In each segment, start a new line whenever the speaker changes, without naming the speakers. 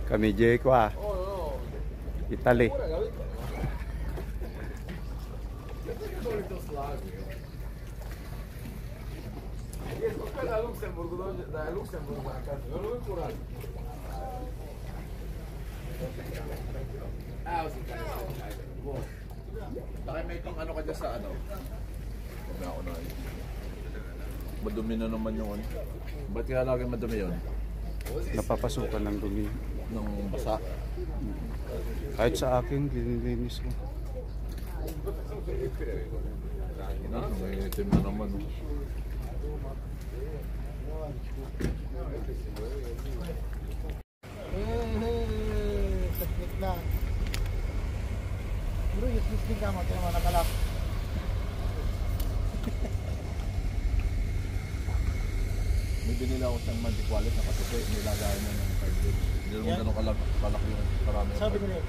Kami Jay qua Italy.
Baka may itong ano ka dyan sa ano? Huwag na ako na. Madumi na naman yung ano. Ba't kaya lagi madumi yun?
Napapasukan ng dumi.
Ng basa?
Kahit sa akin, linilinis ko.
May itim na naman.
Teknik na. Bro, yung teknik ka mo, kaya mo nakalap.
May binila ako siyang magic wallet na kasi nilagayan na ng card game. Hindi naman ganun kalaki yung karami.
Sabi ko na yun.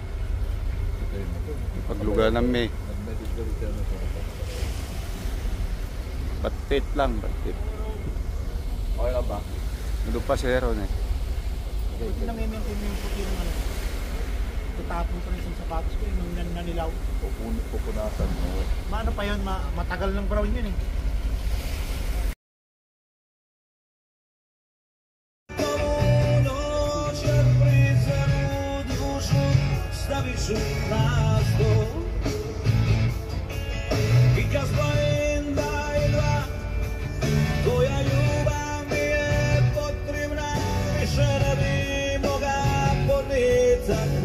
Ito yun.
Pagluga ng May.
Nag-medic ka rin na ito.
Batit lang, batit.
Okay lang ba?
Ano pa zero na eh.
Hindi na may maintain yung puti ng ano. Tutapon ko rin sa sapatos ko yung nanilaw.
Pupunasan mo.
Maano pa yun, matagal ng brown yun eh.
Twoja ljubav mi je potrebna, više ne bi mogla podnicati.